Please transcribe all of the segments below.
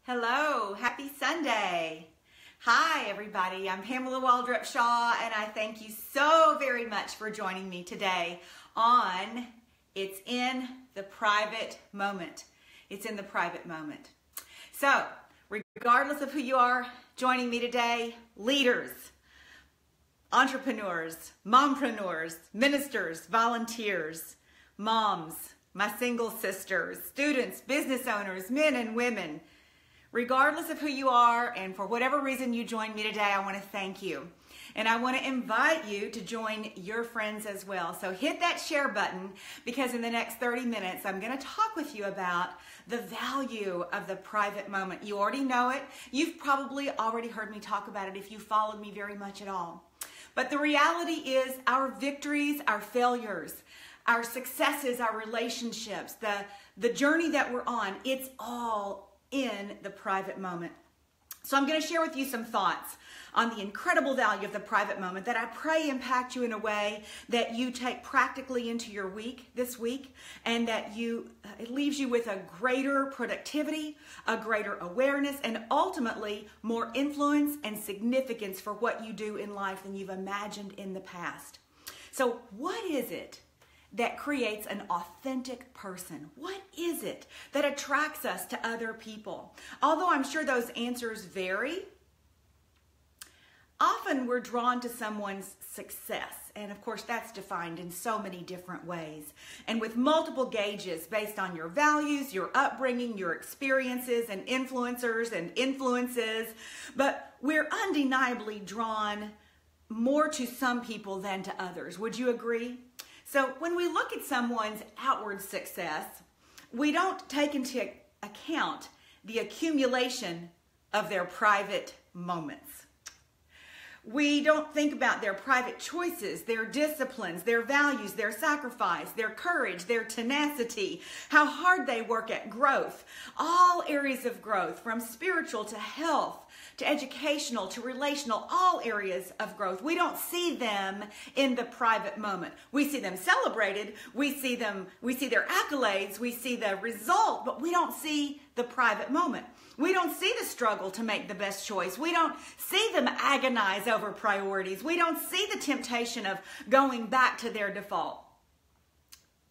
Hello, happy Sunday. Hi everybody, I'm Pamela Waldrop Shaw and I thank you so very much for joining me today on It's in the Private Moment. It's in the private moment. So, regardless of who you are joining me today, leaders, entrepreneurs, mompreneurs, ministers, volunteers, moms, my single sisters, students, business owners, men and women, regardless of who you are and for whatever reason you joined me today, I want to thank you. And I want to invite you to join your friends as well. So hit that share button because in the next 30 minutes, I'm going to talk with you about the value of the private moment. You already know it. You've probably already heard me talk about it if you followed me very much at all. But the reality is our victories, our failures, our successes, our relationships, the journey that we're on, it's all in the private moment. So I'm going to share with you some thoughts on the incredible value of the private moment that I pray impact you in a way that you take practically into your week this week, and that it leaves you with a greater productivity, a greater awareness, and ultimately more influence and significance for what you do in life than you've imagined in the past. So what is it that creates an authentic person? What is it that attracts us to other people? Although I'm sure those answers vary, often we're drawn to someone's success. And of course, that's defined in so many different ways. And with multiple gauges based on your values, your upbringing, your experiences, and influencers and influences. But we're undeniably drawn more to some people than to others. Would you agree? So when we look at someone's outward success, we don't take into account the accumulation of their private moments. We don't think about their private choices, their disciplines, their values, their sacrifice, their courage, their tenacity, how hard they work at growth, all areas of growth, from spiritual to health, to educational, to relational, all areas of growth. We don't see them in the private moment. We see them celebrated, we see their accolades, we see the result, but we don't see the private moment. We don't see the struggle to make the best choice. We don't see them agonize over priorities. We don't see the temptation of going back to their default,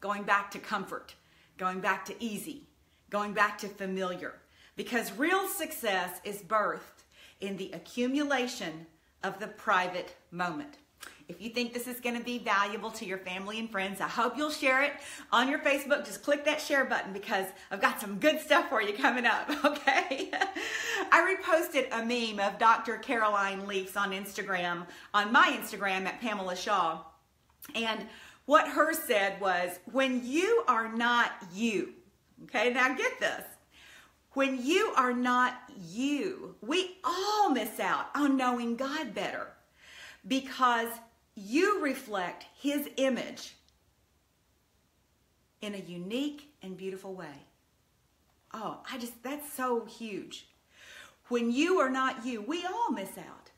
going back to comfort, going back to easy, going back to familiar. Because real success is birthed in the accumulation of the private moment. If you think this is going to be valuable to your family and friends, I hope you'll share it on your Facebook. Just click that share button because I've got some good stuff for you coming up, okay? I reposted a meme of Dr. Caroline Leafs on Instagram, on my Instagram at Pamela Shaw. And what hers said was, when you are not you, okay, now get this. When you are not you, we all miss out on knowing God better because you reflect His image in a unique and beautiful way. Oh, that's so huge. When you are not you, we all miss out.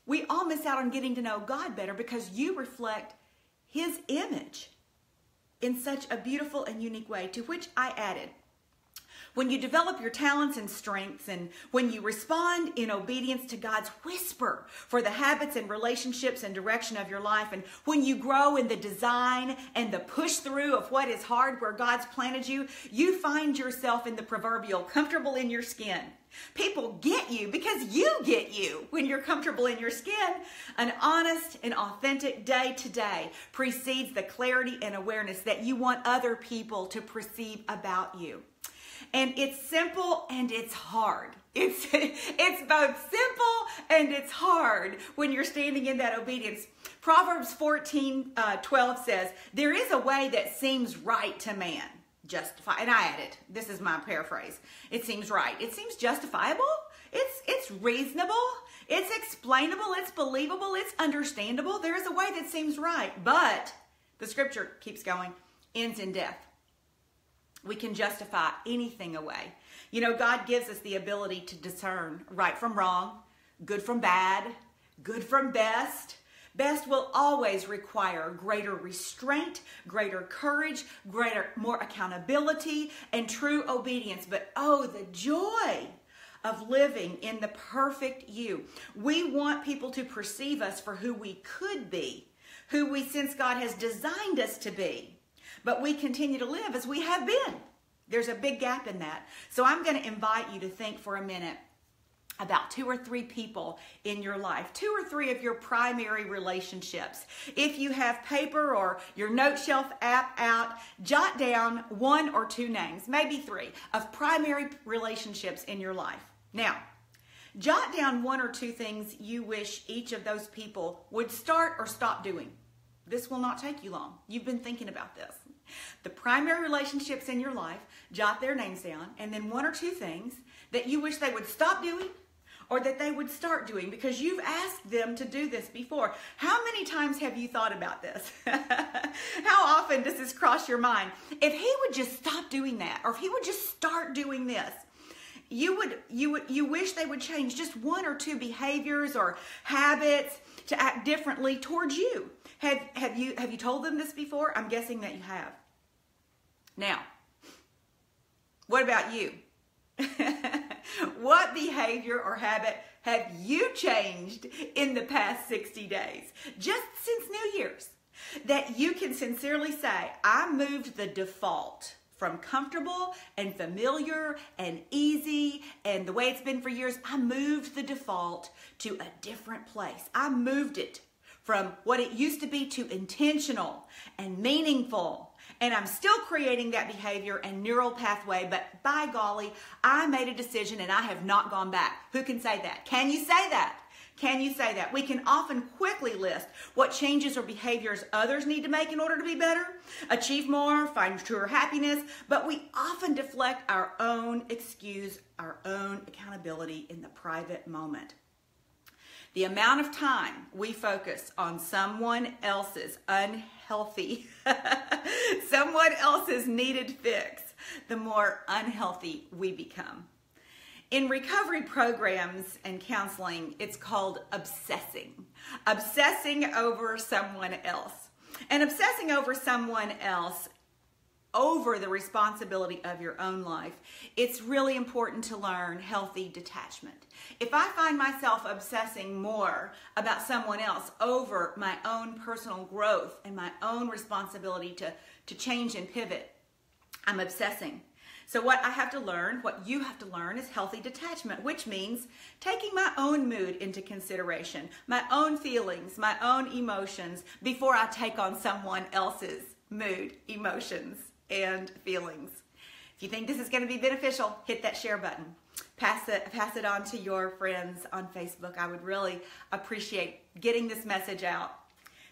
We all miss out on getting to know God better because you reflect His image in such a beautiful and unique way, to which I added, when you develop your talents and strengths, and when you respond in obedience to God's whisper for the habits and relationships and direction of your life, and when you grow in the design and the push through of what is hard where God's planted you, you find yourself in the proverbial comfortable in your skin. People get you because you get you when you're comfortable in your skin. An honest and authentic day to day precedes the clarity and awareness that you want other people to perceive about you. And it's simple and it's hard. It's both simple and it's hard when you're standing in that obedience. Proverbs 14:12 says, there is a way that seems right to man. Justify, and I added, this is my paraphrase. It seems right. It seems justifiable. It's reasonable. It's explainable. It's believable. It's understandable. There is a way that seems right. But the scripture keeps going, ends in death. We can justify anything away. You know, God gives us the ability to discern right from wrong, good from bad, good from best. Best will always require greater restraint, greater courage, more accountability, and true obedience. But oh, the joy of living in the perfect you. We want people to perceive us for who we could be, who we sense God has designed us to be. But we continue to live as we have been. There's a big gap in that. So I'm going to invite you to think for a minute about 2 or 3 people in your life, 2 or 3 of your primary relationships. If you have paper or your note shelf app out, jot down 1 or 2 names, maybe 3, of primary relationships in your life. Now, jot down 1 or 2 things you wish each of those people would start or stop doing. This will not take you long. You've been thinking about this. The primary relationships in your life, jot their names down, and then 1 or 2 things that you wish they would stop doing or that they would start doing, because you've asked them to do this before. How many times have you thought about this? How often does this cross your mind? If he would just stop doing that, or if he would just start doing this, you wish they would change just 1 or 2 behaviors or habits to act differently towards you. Have you told them this before? I'm guessing that you have. Now, what about you? What behavior or habit have you changed in the past 60 days, just since New Year's, that you can sincerely say, I moved the default from comfortable and familiar and easy and the way it's been for years? I moved the default to a different place. I moved it from what it used to be to intentional and meaningful. And I'm still creating that behavior and neural pathway, but by golly, I made a decision and I have not gone back. Who can say that? Can you say that? Can you say that? We can often quickly list what changes or behaviors others need to make in order to be better, achieve more, find truer happiness, but we often deflect our own excuse, our own accountability in the private moment. The amount of time we focus on someone else's unhealthy, someone else's needed fix, the more unhealthy we become. In recovery programs and counseling, it's called obsessing. Obsessing over someone else. And obsessing over someone else over the responsibility of your own life, it's really important to learn healthy detachment. If I find myself obsessing more about someone else over my own personal growth and my own responsibility to change and pivot, I'm obsessing. So what I have to learn, what you have to learn, is healthy detachment, which means taking my own mood into consideration, my own feelings, my own emotions, before I take on someone else's mood, emotions, and feelings. If you think this is going to be beneficial, hit that share button. Pass it on to your friends on Facebook. I would really appreciate getting this message out.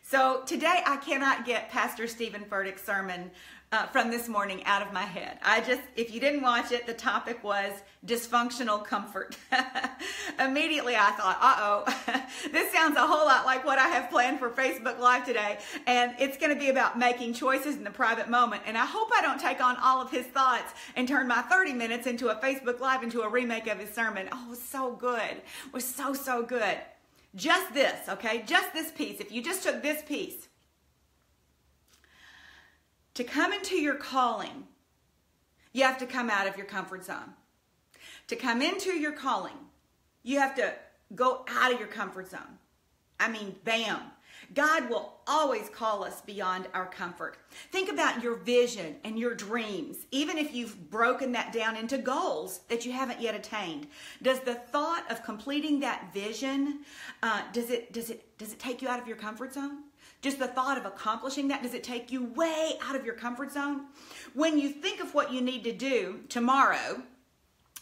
So today I cannot get Pastor Stephen Furtick's sermon from this morning out of my head. If you didn't watch it, the topic was dysfunctional comfort. Immediately I thought, this sounds a whole lot like what I have planned for Facebook Live today, and it's going to be about making choices in the private moment. And I hope I don't take on all of his thoughts and turn my 30 minutes into a Facebook Live, into a remake of his sermon. Oh, it was so good. It was so good. Just this, okay? Just this piece. If you just took this piece. To come into your calling, you have to come out of your comfort zone. To come into your calling, you have to go out of your comfort zone. I mean, bam. God will always call us beyond our comfort. Think about your vision and your dreams, even if you've broken that down into goals that you haven't yet attained. Does the thought of completing that vision, does it take you out of your comfort zone? Just the thought of accomplishing that, does it take you way out of your comfort zone? When you think of what you need to do tomorrow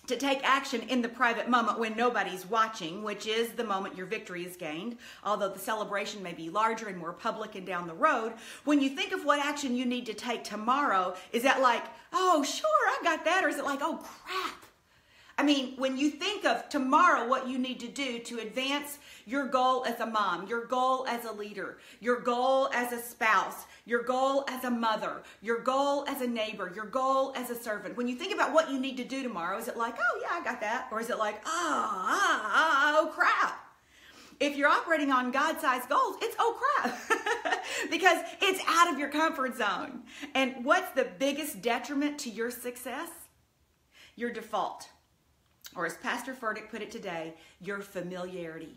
to take action in the private moment when nobody's watching, which is the moment your victory is gained, although the celebration may be larger and more public and down the road, when you think of what action you need to take tomorrow, is that like, oh, sure, I got that? Or is it like, oh, crap? I mean, when you think of tomorrow, what you need to do to advance your goal as a mom, your goal as a leader, your goal as a spouse, your goal as a mother, your goal as a neighbor, your goal as a servant. When you think about what you need to do tomorrow, is it like, oh yeah, I got that? Or is it like, oh crap? If you're operating on God-sized goals, it's oh crap, because it's out of your comfort zone. And what's the biggest detriment to your success? Your default. or as Pastor Furtick put it today, your familiarity.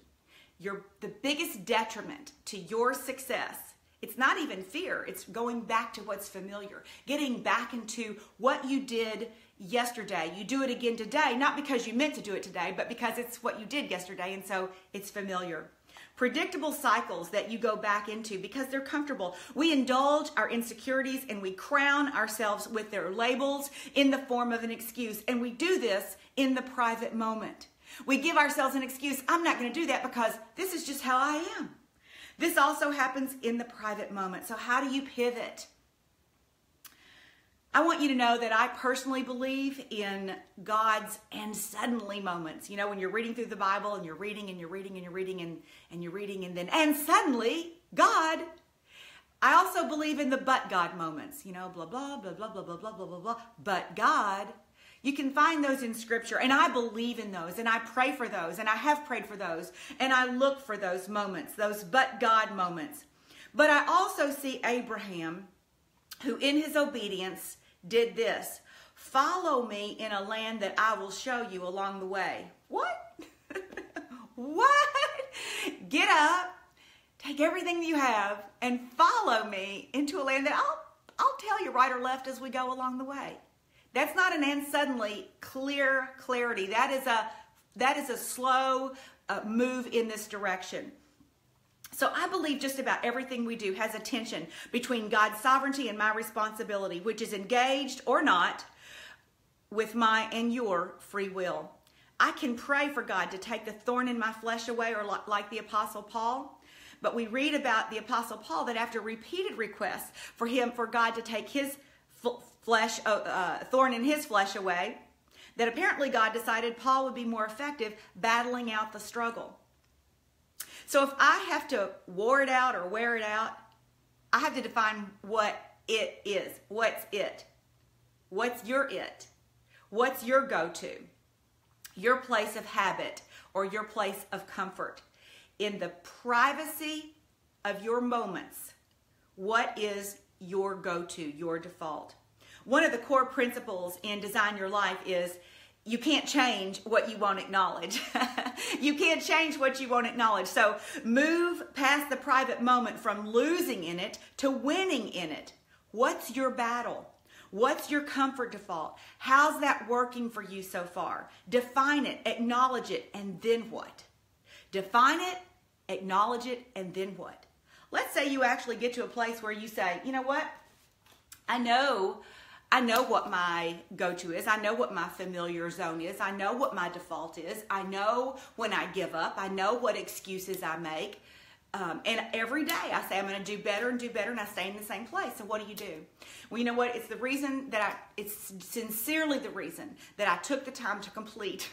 The biggest detriment to your success, it's not even fear, it's going back to what's familiar, getting back into what you did yesterday. You do it again today, not because you meant to do it today, but because it's what you did yesterday, and so it's familiar. Predictable cycles that you go back into because they're comfortable. We indulge our insecurities and we crown ourselves with their labels in the form of an excuse, and we do this in the private moment. We give ourselves an excuse. I'm not going to do that because this is just how I am. This also happens in the private moment. So how do you pivot? I want you to know that I personally believe in God's and suddenly moments. You know, when you're reading through the Bible and you're reading and you're reading and you're reading and you're reading and suddenly God. I also believe in the but God moments. You know, blah, blah, blah, blah, blah, blah, blah, blah, blah, blah. But God. You can find those in Scripture, and I believe in those, and I pray for those, and I have prayed for those, and I look for those moments, those but God moments. But I also see Abraham, who in his obedience did this. Follow me in a land that I will show you along the way. What? What? Get up, take everything that you have, and follow me into a land that I'll tell you right or left as we go along the way. That's not an and suddenly clarity. That is a slow move in this direction. So I believe just about everything we do has a tension between God's sovereignty and my responsibility, which is engaged or not with my and your free will. I can pray for God to take the thorn in my flesh away, or like the Apostle Paul. But we read about the Apostle Paul that after repeated requests for God to take his thorn in his flesh away, that apparently God decided Paul would be more effective battling out the struggle. So if I have to war it out or wear it out, I have to define what it is. What's it? What's your it? What's your go-to? Your place of habit or your place of comfort. In the privacy of your moments, what is your go-to, your default? One of the core principles in Design Your Life is you can't change what you won't acknowledge. You can't change what you won't acknowledge. So move past the private moment from losing in it to winning in it. What's your battle? What's your comfort default? How's that working for you so far? Define it, acknowledge it, and then what? Define it, acknowledge it, and then what? Let's say you actually get to a place where you say, you know what? I know what my go-to is. I know what my familiar zone is. I know what my default is. I know when I give up. I know what excuses I make. And every day I say I'm going to do better, and I stay in the same place. So what do? Well, you know what? It's sincerely the reason that I took the time to complete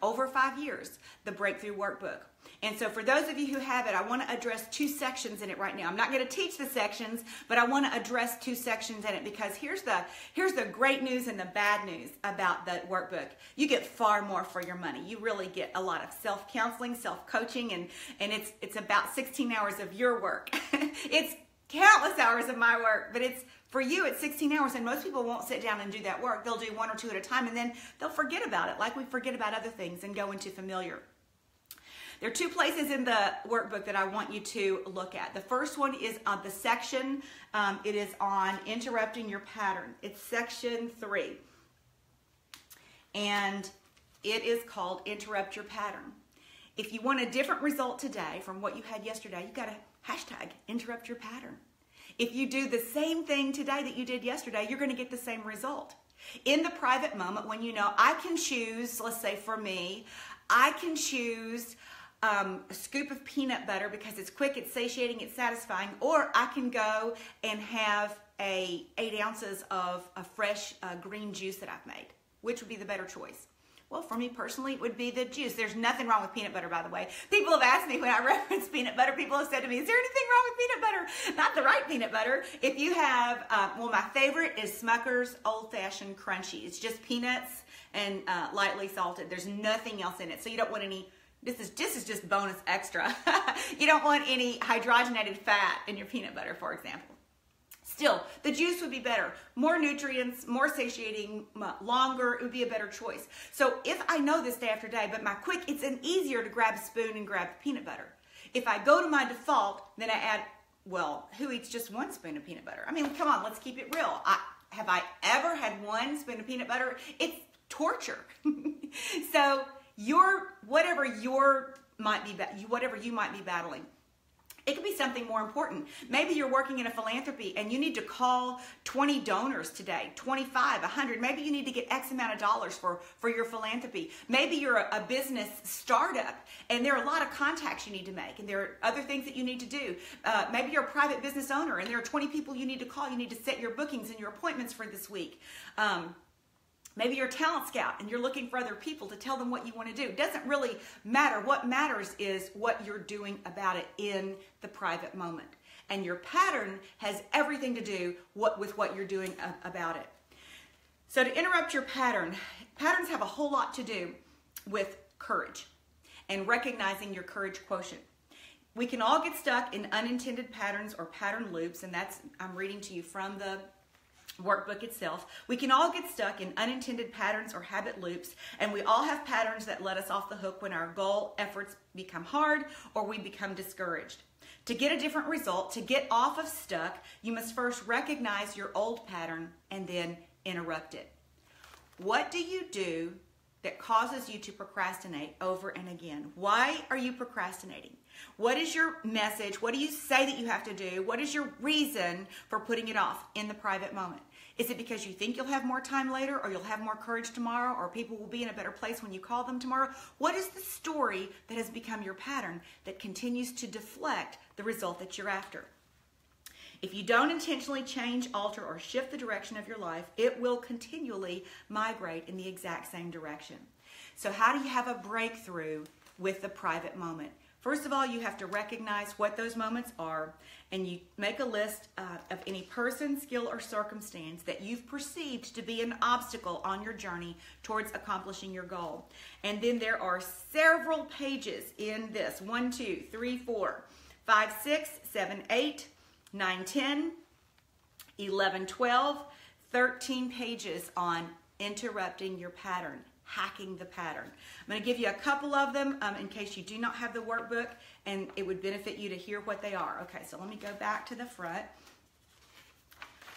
over 5 years the Breakthrough Workbook. And so for those of you who have it, I want to address 2 sections in it right now. I'm not going to teach the sections, but I want to address 2 sections in it because here's the great news and the bad news about the workbook. You get far more for your money. You really get a lot of self-counseling, self-coaching, and it's about 16 hours of your work. It's countless hours of my work, but for you, it's 16 hours, and most people won't sit down and do that work. They'll do 1 or 2 at a time, and then they'll forget about it like we forget about other things and go into familiar. There are 2 places in the workbook that I want you to look at. The first one is on the section, it is on interrupting your pattern. It's section 3. And it is called Interrupt Your Pattern. If you want a different result today from what you had yesterday, you've got to hashtag interrupt your pattern. If you do the same thing today that you did yesterday, you're going to get the same result. In the private moment when you know I can choose, let's say for me, I can choose a scoop of peanut butter because it's quick, it's satiating, it's satisfying, or I can go and have 8 ounces of a fresh green juice that I've made. Which would be the better choice? Well, for me personally, it would be the juice. There's nothing wrong with peanut butter, by the way. People have asked me when I reference peanut butter, people have said to me, is there anything wrong with peanut butter? Not the right peanut butter. If you have, well, my favorite is Smucker's Old Fashioned Crunchy. It's just peanuts and lightly salted. There's nothing else in it. So you don't want any, this is just bonus extra. You don't want any hydrogenated fat in your peanut butter, for example. Still, the juice would be better. More nutrients, more satiating, longer, it would be a better choice. So if I know this day after day, but it's easier to grab a spoon and grab the peanut butter. If I go to my default, then I add, well, who eats just one spoon of peanut butter? I mean, come on, let's keep it real. Have I ever had one spoon of peanut butter? It's torture. So whatever you might be battling, it could be something more important. Maybe you're working in a philanthropy and you need to call 20 donors today, 25, 100. Maybe you need to get X amount of dollars for your philanthropy. Maybe you're a business startup and there are a lot of contacts you need to make and there are other things that you need to do. Maybe you're a private business owner and there are 20 people you need to call. You need to set your bookings and your appointments for this week. Maybe you're a talent scout and you're looking for other people to tell them what you want to do. It doesn't really matter. What matters is what you're doing about it in the private moment. And your pattern has everything to do with what you're doing about it. So to interrupt your patterns have a whole lot to do with courage and recognizing your courage quotient. We can all get stuck in unintended patterns or pattern loops, and I'm reading to you from the workbook itself. We can all get stuck in unintended patterns or habit loops, and we all have patterns that let us off the hook when our goal efforts become hard or we become discouraged. To get a different result, to get off of stuck, you must first recognize your old pattern and then interrupt it. What do you do that causes you to procrastinate over and again? Why are you procrastinating? What is your message? What do you say that you have to do? What is your reason for putting it off in the private moment? Is it because you think you'll have more time later, or you'll have more courage tomorrow, or people will be in a better place when you call them tomorrow? What is the story that has become your pattern that continues to deflect the result that you're after? If you don't intentionally change, alter, or shift the direction of your life, it will continually migrate in the exact same direction. So how do you have a breakthrough with the private moment? First of all, you have to recognize what those moments are, and you make a list of any person, skill, or circumstance that you've perceived to be an obstacle on your journey towards accomplishing your goal. And then there are several pages in this: 1, 2, 3, 4, 5, 6, 7, 8, 9, 10, 11, 12, 13 pages on interrupting your pattern, hacking the pattern. I'm going to give you a couple of them in case you do not have the workbook, and it would benefit you to hear what they are. Okay, so let me go back to the front.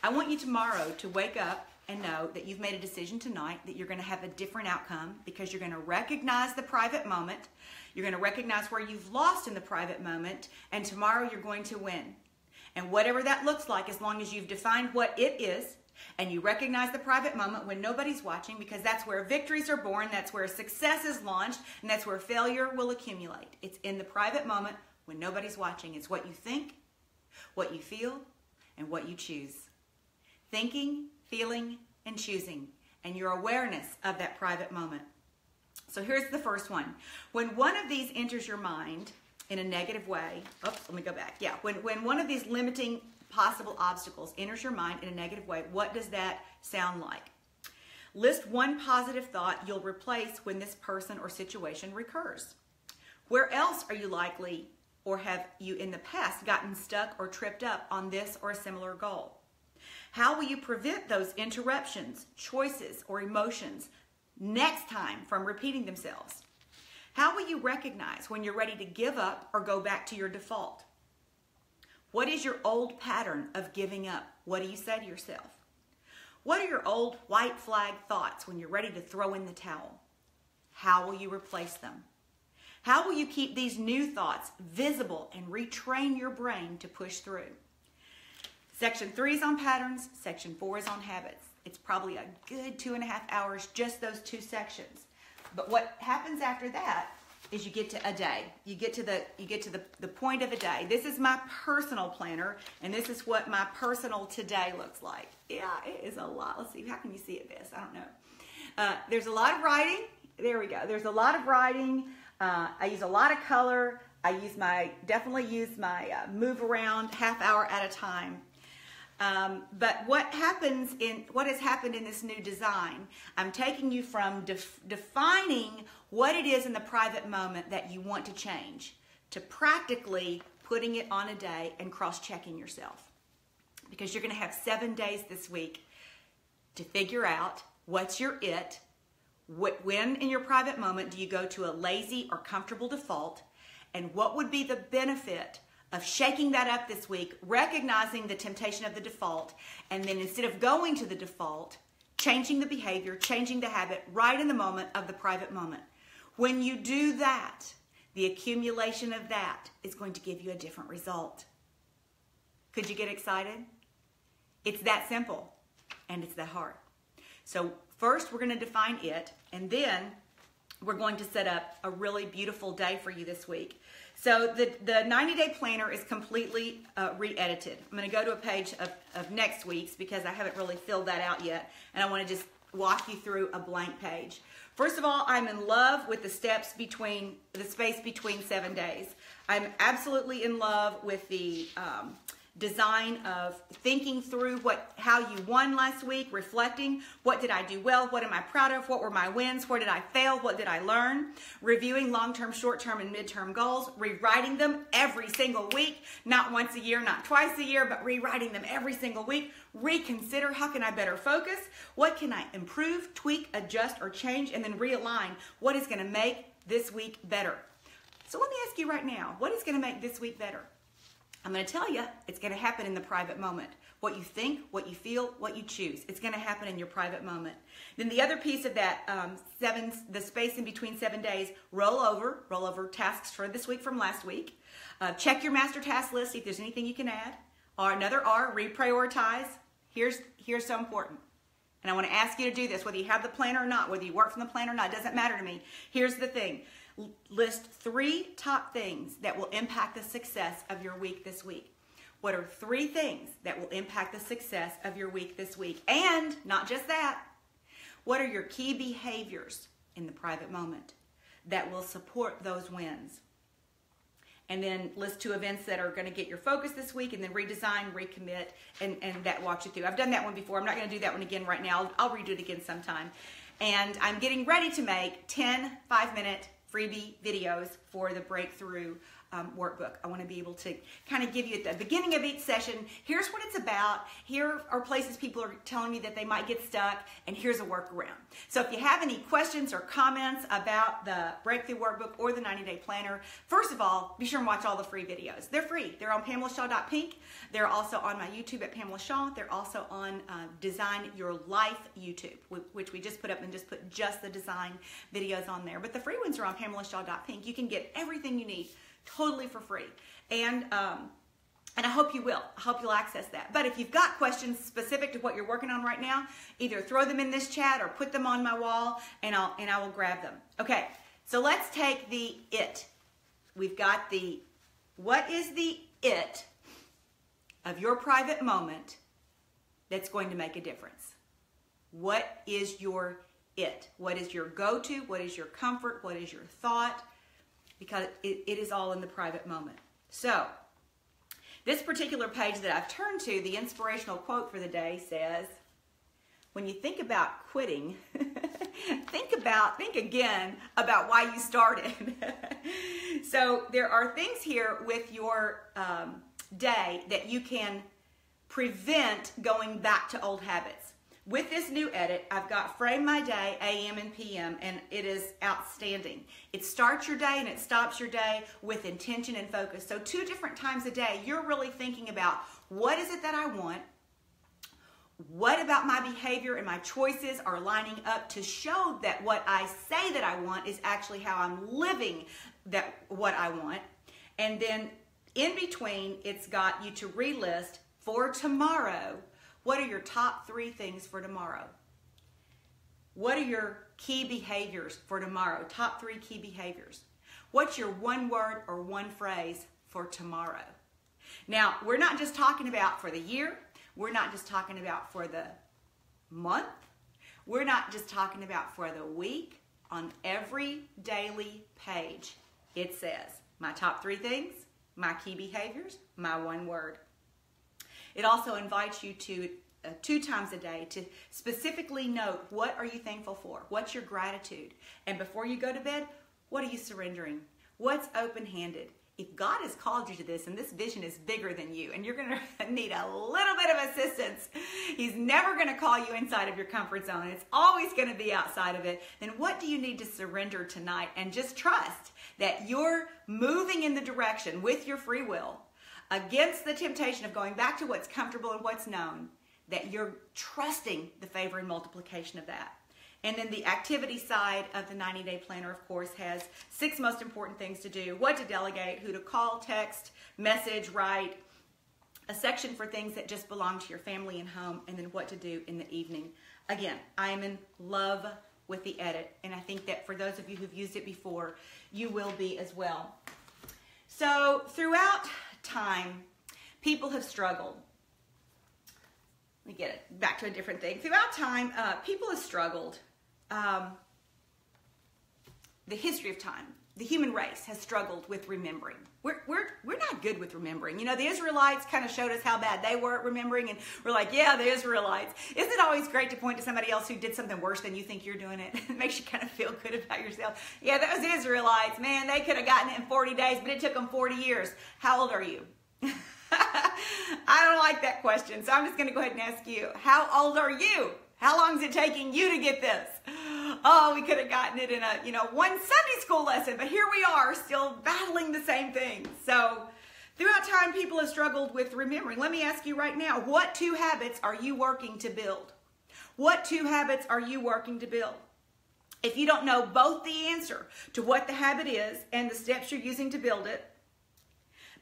I want you tomorrow to wake up and know that you've made a decision tonight that you're going to have a different outcome, because you're going to recognize the private moment. You're going to recognize where you've lost in the private moment, and tomorrow you're going to win. And whatever that looks like, as long as you've defined what it is, and you recognize the private moment when nobody's watching, because that's where victories are born, that's where success is launched, and that's where failure will accumulate. It's in the private moment when nobody's watching. It's what you think, what you feel, and what you choose. Thinking, feeling, and choosing, and your awareness of that private moment. So here's the first one. When one of these enters your mind in a negative way, let me go back. Yeah, when one of these limiting possible obstacles enters your mind in a negative way, what does that sound like? List one positive thought you'll replace when this person or situation recurs. Where else are you likely, or have you in the past gotten stuck or tripped up on this or a similar goal? How will you prevent those interruptions, choices, or emotions next time from repeating themselves? How will you recognize when you're ready to give up or go back to your default? What is your old pattern of giving up? What do you say to yourself? What are your old white flag thoughts when you're ready to throw in the towel? How will you replace them? How will you keep these new thoughts visible and retrain your brain to push through? Section 3 is on patterns. Section 4 is on habits. It's probably a good 2.5 hours, just those two sections. But what happens after that is you get to a day. You get to the point of a day. This is my personal planner, and this is what my personal today looks like. Yeah, it is a lot. Let's see, how can you see it this? I don't know. There's a lot of writing. There we go. There's a lot of writing. I use a lot of color. I definitely use my move around half hour at a time. But what has happened in this new design, I'm taking you from defining what it is in the private moment that you want to change to practically putting it on a day and cross-checking yourself. because you're going to have 7 days this week to figure out what's your it. When in your private moment do you go to a lazy or comfortable default? And what would be the benefit of shaking that up this week, recognizing the temptation of the default, and then instead of going to the default, changing the behavior, changing the habit right in the moment of the private moment. When you do that, the accumulation of that is going to give you a different result. Could you get excited? It's that simple, and it's that hard. So first, we're going to define it, and then we're going to set up a really beautiful day for you this week. So the 90-day planner is completely re-edited. I'm going to go to a page of next week's because I haven't really filled that out yet, and I want to just walk you through a blank page. First of all, I'm in love with the space between 7 days. I'm absolutely in love with the design of thinking through how you won last week, reflecting what did I do well, what am I proud of, what were my wins, where did I fail, what did I learn, reviewing long-term, short-term, and mid-term goals, rewriting them every single week, not once a year, not twice a year, but rewriting them every single week. Reconsider, how can I better focus, what can I improve, tweak, adjust, or change, and then realign what is going to make this week better. So let me ask you right now, what is going to make this week better? I'm going to tell you, it's going to happen in the private moment. What you think, what you feel, what you choose. It's going to happen in your private moment. Then the other piece of that, the space in between 7 days, roll over tasks for this week from last week. Check your master task list, see if there's anything you can add. Or another R, reprioritize. Here's so important. And I want to ask you to do this, whether you have the planner or not, whether you work from the planner or not, it doesn't matter to me. Here's the thing. List 3 top things that will impact the success of your week this week. What are 3 things that will impact the success of your week this week? And not just that, what are your key behaviors in the private moment that will support those wins? And then list 2 events that are going to get your focus this week, and then redesign, recommit, and that walks you through. I've done that one before. I'm not going to do that one again right now. I'll redo it again sometime. And I'm getting ready to make 10 5-minute freebie videos for the Breakthrough workbook. I want to be able to kind of give you at the beginning of each session, here's what it's about, here are places people are telling me that they might get stuck, and here's a workaround. So if you have any questions or comments about the Breakthrough workbook or the 90-day planner, first of all, be sure and watch all the free videos. They're free. They're on PamelaShaw.pink. They're also on my YouTube at Pamela Shaw. They're also on Design Your Life YouTube, which we just put up and just put just the design videos on there. But the free ones are on PamelaShaw.pink. You can get everything you need totally for free, and I hope you will. I hope you'll access that. But if you've got questions specific to what you're working on right now, either throw them in this chat or put them on my wall, and I will grab them. Okay, so let's take the it. We've got what is the it of your private moment that's going to make a difference? What is your it? What is your go-to? What is your comfort? What is your thought? Because it is all in the private moment. So, this particular page that I've turned to, the inspirational quote for the day says, when you think about quitting, think again about why you started. So, there are things here with your day that you can prevent going back to old habits. With this new edit, I've got Frame My Day, AM and PM, and it is outstanding. It starts your day and it stops your day with intention and focus. So 2 different times a day, you're really thinking about what is it that I want, what about my behavior and my choices are lining up to show that what I say that I want is actually how I'm living what I want. And then in between, it's got you to relist for tomorrow. What are your top 3 things for tomorrow? What are your key behaviors for tomorrow? Top 3 key behaviors. What's your 1 word or 1 phrase for tomorrow? Now, we're not just talking about for the year. We're not just talking about for the month. We're not just talking about for the week. On every daily page, it says my top 3 things, my key behaviors, my 1 word. It also invites you to 2 times a day to specifically note what are you thankful for? What's your gratitude? And before you go to bed, what are you surrendering? What's open-handed? if God has called you to this and this vision is bigger than you and you're going to need a little bit of assistance, He's never going to call you inside of your comfort zone. It's always going to be outside of it. Then what do you need to surrender tonight and just trust that you're moving in the direction with your free will against the temptation of going back to what's comfortable and what's known, that you're trusting the favor and multiplication of that. And then the activity side of the 90-day planner, of course, has 6 most important things to do: what to delegate, who to call, text, message, write, a section for things that just belong to your family and home, and then what to do in the evening. Again, I am in love with the edit, and I think that for those of you who've used it before, you will be as well. So throughout time, people have struggled. Let me get it back to a different thing. Throughout time, people have struggled. The history of time, the human race has struggled with remembering. We're not good with remembering. You know, the Israelites kind of showed us how bad they were at remembering, and we're like, yeah, the Israelites. Isn't it always great to point to somebody else who did something worse than you think you're doing it? It makes you kind of feel good about yourself. Yeah, those Israelites, man, they could have gotten it in 40 days, but it took them 40 years. How old are you? I don't like that question, so I'm just going to go ahead and ask you, how old are you? How long is it taking you to get this? Oh, we could have gotten it in one Sunday school lesson, but here we are still battling the same thing. So throughout time, people have struggled with remembering. Let me ask you right now, what 2 habits are you working to build? What 2 habits are you working to build? If you don't know both the answer to what the habit is and the steps you're using to build it,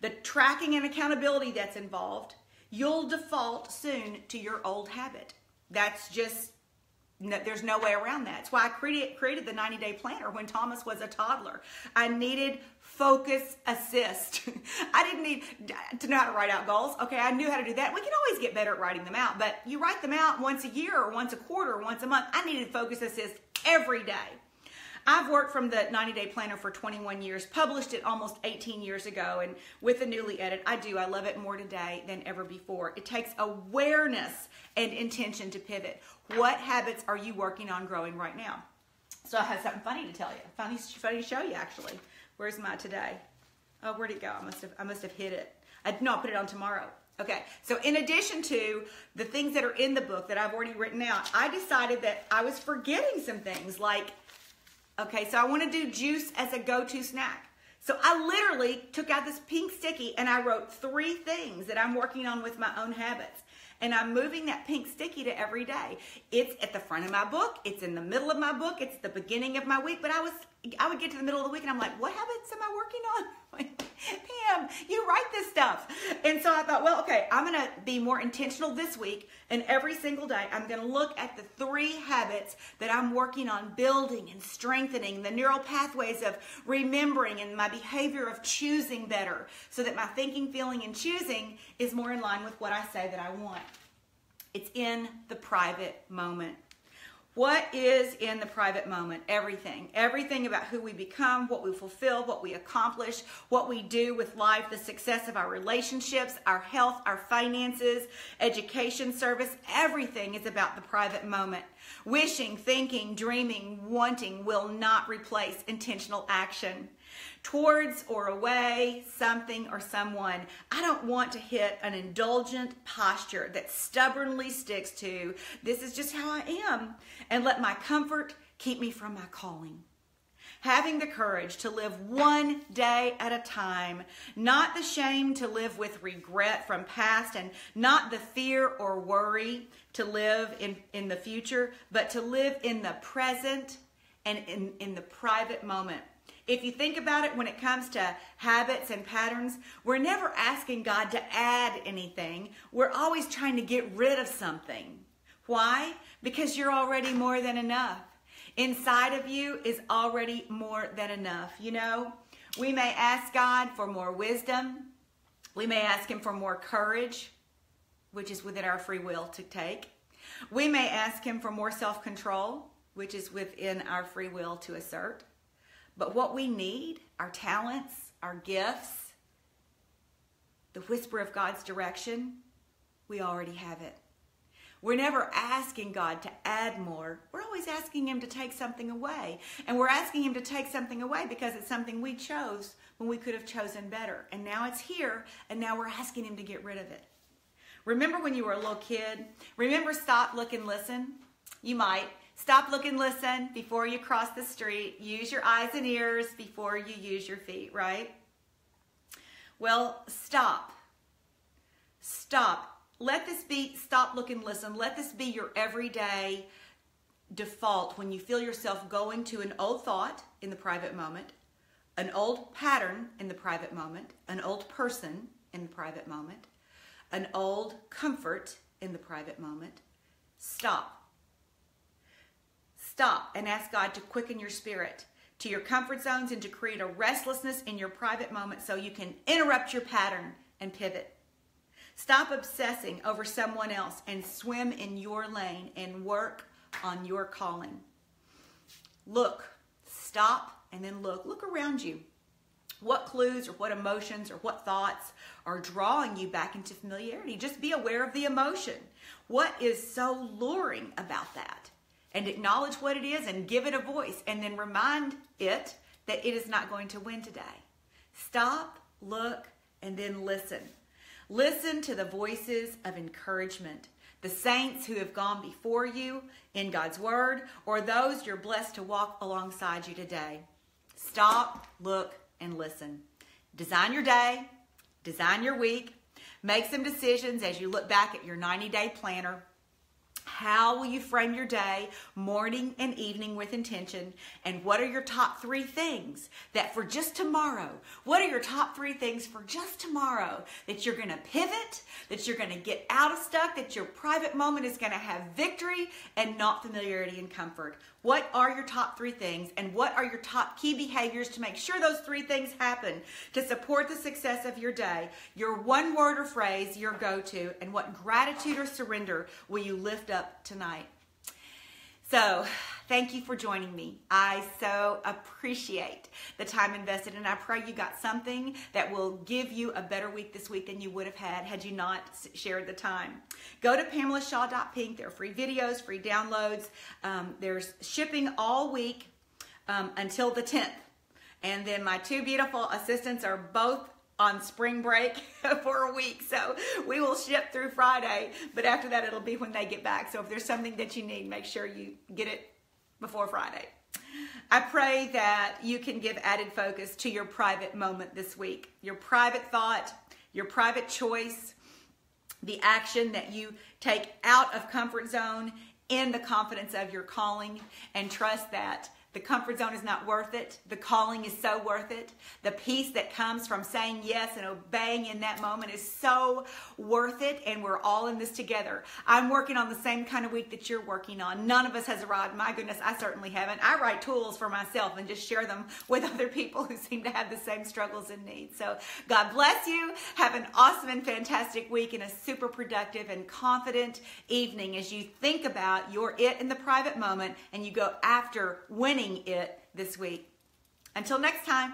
the tracking and accountability that's involved, you'll default soon to your old habit. That's just, there's no way around that. It's why I created the 90-day planner when Thomas was a toddler. I needed focus assist. I didn't need to know how to write out goals. Okay, I knew how to do that. We can always get better at writing them out, but you write them out once a year or once a quarter or once a month. I needed focus assist every day. I've worked from the 90-day planner for 21 years, published it almost 18 years ago, and with the newly edit, I love it more today than ever before. It takes awareness and intention to pivot. What habits are you working on growing right now? So I have something funny to tell you, funny to show you actually. Where's my today? Oh, where'd it go? I must have hid it. I'll put it on tomorrow. Okay, so in addition to the things that are in the book that I've already written out, I decided that I was forgetting some things like, okay, so I want to do juice as a go-to snack. So I literally took out this pink sticky and I wrote 3 things that I'm working on with my own habits. And I'm moving that pink sticky to every day. It's at the front of my book. It's in the middle of my book. It's the beginning of my week. But I would get to the middle of the week and I'm like, what habits am I working on? Like, Pam, you write this stuff. And so I thought, well, okay, I'm going to be more intentional this week. And every single day, I'm going to look at the 3 habits that I'm working on building and strengthening, the neural pathways of remembering and my behavior of choosing better, so that my thinking, feeling, and choosing is more in line with what I say that I want. It's in the private moment. What is in the private moment? Everything. Everything about who we become, what we fulfill, what we accomplish, what we do with life, the success of our relationships, our health, our finances, education, service. Everything is about the private moment. Wishing, thinking, dreaming, wanting will not replace intentional action towards or away something or someone. I don't want to hit an indulgent posture that stubbornly sticks to, this is just how I am, and let my comfort keep me from my calling. Having the courage to live one day at a time, not the shame to live with regret from past, and not the fear or worry to live in the future, but to live in the present and in the private moment. If you think about it, when it comes to habits and patterns, we're never asking God to add anything. We're always trying to get rid of something. Why? Because you're already more than enough. Inside of you is already more than enough. You know, we may ask God for more wisdom. We may ask Him for more courage, which is within our free will to take. We may ask Him for more self-control, which is within our free will to assert. But what we need, our talents, our gifts, the whisper of God's direction, we already have it. We're never asking God to add more. We're always asking him to take something away. And we're asking him to take something away because it's something we chose when we could have chosen better. And now it's here, and now we're asking him to get rid of it. Remember when you were a little kid? Remember stop, look, and listen? You might. Stop, look, and listen before you cross the street. Use your eyes and ears before you use your feet, right? Well, stop. Stop. Let this be, stop, look, and listen. Let this be your everyday default when you feel yourself going to an old thought in the private moment, an old pattern in the private moment, an old person in the private moment, an old comfort in the private moment. Stop. Stop and ask God to quicken your spirit to your comfort zones and to create a restlessness in your private moment so you can interrupt your pattern and pivot. Stop obsessing over someone else and swim in your lane and work on your calling. Look, stop, and then look. Look around you. What clues or what emotions or what thoughts are drawing you back into familiarity? Just be aware of the emotion. What is so luring about that? And acknowledge what it is and give it a voice, and then remind it that it is not going to win today. Stop, look, and then listen. Listen to the voices of encouragement, the saints who have gone before you in God's word, or those you're blessed to walk alongside you today. Stop, look, and listen. Design your day, design your week, make some decisions as you look back at your 90-day planner. How will you frame your day, morning and evening, with intention? And what are your top 3 things that for just tomorrow, what are your top 3 things for just tomorrow that you're going to pivot, that you're going to get out of stuck, that your private moment is going to have victory and not familiarity and comfort? What are your top 3 things, and what are your top key behaviors to make sure those 3 things happen to support the success of your day? Your one word or phrase, your go-to, and what gratitude or surrender will you lift up tonight? So, thank you for joining me. I so appreciate the time invested, and I pray you got something that will give you a better week this week than you would have had you not shared the time. Go to PamelaShaw.pink. There are free videos, free downloads. There's shipping all week until the 10th. And then my 2 beautiful assistants are both on spring break for a week, so we will ship through Friday, but after that it'll be when they get back. So if there's something that you need, make sure you get it before Friday. I pray that you can give added focus to your private moment this week, your private thought, your private choice, the action that you take out of comfort zone in the confidence of your calling, and trust that the comfort zone is not worth it. The calling is so worth it. The peace that comes from saying yes and obeying in that moment is so worth it, and we're all in this together. I'm working on the same kind of week that you're working on. None of us has arrived. My goodness, I certainly haven't. I write tools for myself and just share them with other people who seem to have the same struggles and needs. So God bless you. Have an awesome and fantastic week and a super productive and confident evening as you think about your it in the private moment and you go after winning it this week. Until next time.